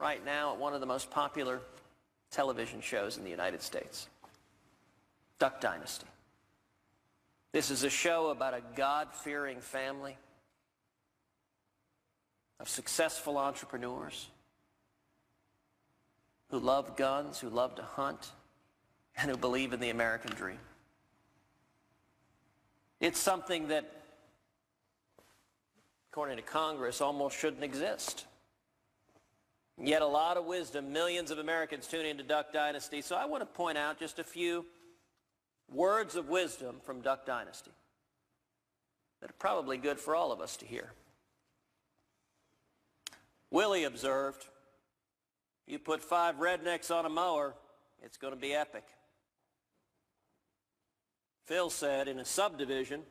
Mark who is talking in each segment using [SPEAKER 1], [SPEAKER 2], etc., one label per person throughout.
[SPEAKER 1] right now at one of the most popular television shows in the United States, Duck Dynasty. This is a show about a God-fearing family of successful entrepreneurs who love guns, who love to hunt, and who believe in the American dream. It's something that, according to Congress, almost shouldn't exist. Yet a lot of wisdom, millions of Americans tune into Duck Dynasty, so I want to point out just a few words of wisdom from Duck Dynasty that are probably good for all of us to hear. Willie observed, you put 5 rednecks on a mower, it's going to be epic. Phil said, in a subdivision,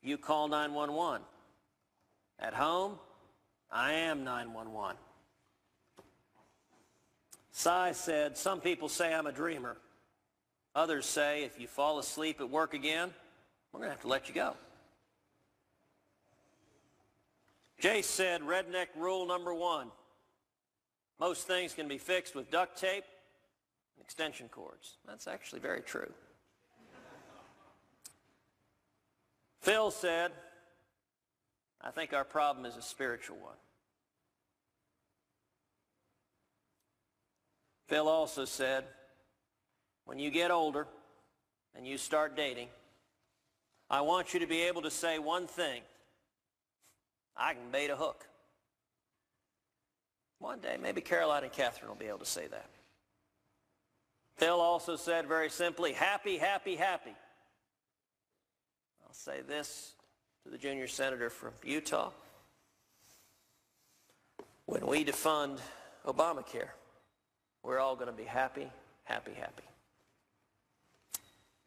[SPEAKER 1] you call 911. At home, I am 911. Cy said, some people say I'm a dreamer. Others say, if you fall asleep at work again, we're going to have to let you go. Jace said, redneck rule number 1. Most things can be fixed with duct tape and extension cords. That's actually very true. Phil said, I think our problem is a spiritual one. Phil also said, when you get older and you start dating, I want you to be able to say one thing, I can bait a hook. One day, maybe Caroline and Catherine will be able to say that. Phil also said very simply, happy, happy, happy. I'll say this to the junior senator from Utah. When we defund Obamacare, we're all going to be happy, happy, happy.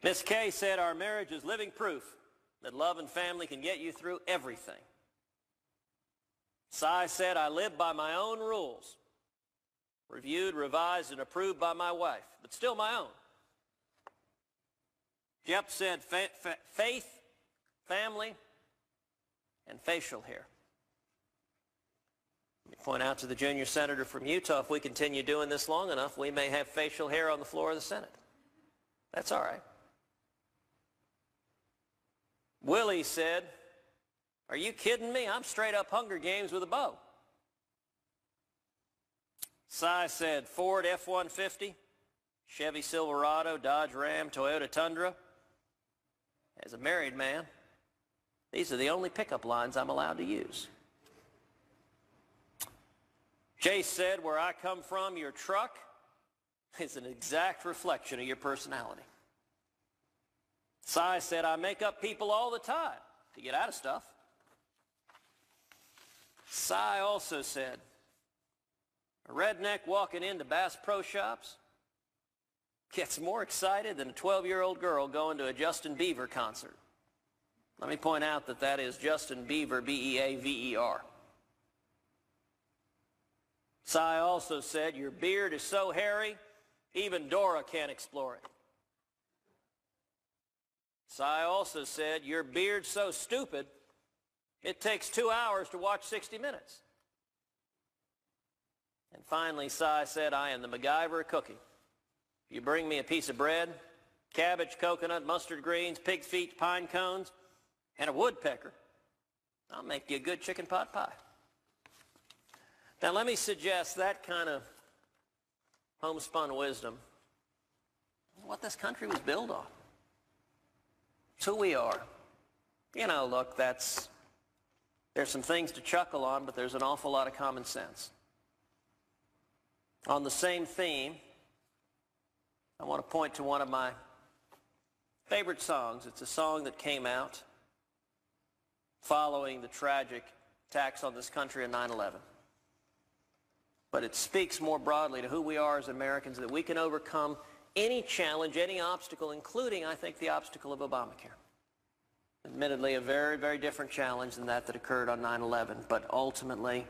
[SPEAKER 1] Miss Kay said our marriage is living proof that love and family can get you through everything. Cy said I live by my own rules, reviewed, revised, and approved by my wife, but still my own. Jep said faith, family, and facial hair. Let me point out to the junior senator from Utah, if we continue doing this long enough, we may have facial hair on the floor of the Senate. That's all right. Willie said, are you kidding me? I'm straight up Hunger Games with a bow. Cy said Ford F-150, Chevy Silverado, Dodge Ram, Toyota Tundra. As a married man, these are the only pickup lines I'm allowed to use. Jace said, where I come from, your truck is an exact reflection of your personality. Cy said, I make up people all the time to get out of stuff. Cy also said, a redneck walking into Bass Pro Shops gets more excited than a 12-year-old girl going to a Justin Bieber concert. Let me point out that that is Justin Bieber, B-E-A-V-E-R. Cy also said, your beard is so hairy, even Dora can't explore it. Cy also said, your beard's so stupid, it takes 2 hours to watch 60 Minutes. And finally, Cy said, I am the MacGyver of cooking. If you bring me a piece of bread, cabbage, coconut, mustard greens, pig feet, pine cones, and a woodpecker, I'll make you a good chicken pot pie. Now let me suggest that kind of homespun wisdom, what this country was built on. It's who we are. You know, look, there's some things to chuckle on, but there's an awful lot of common sense. On the same theme, I want to point to one of my favorite songs. It's a song that came out following the tragic attacks on this country on 9/11. But it speaks more broadly to who we are as Americans, that we can overcome any challenge, any obstacle, including, I think, the obstacle of Obamacare. Admittedly, a very, very different challenge than that occurred on 9/11, but ultimately,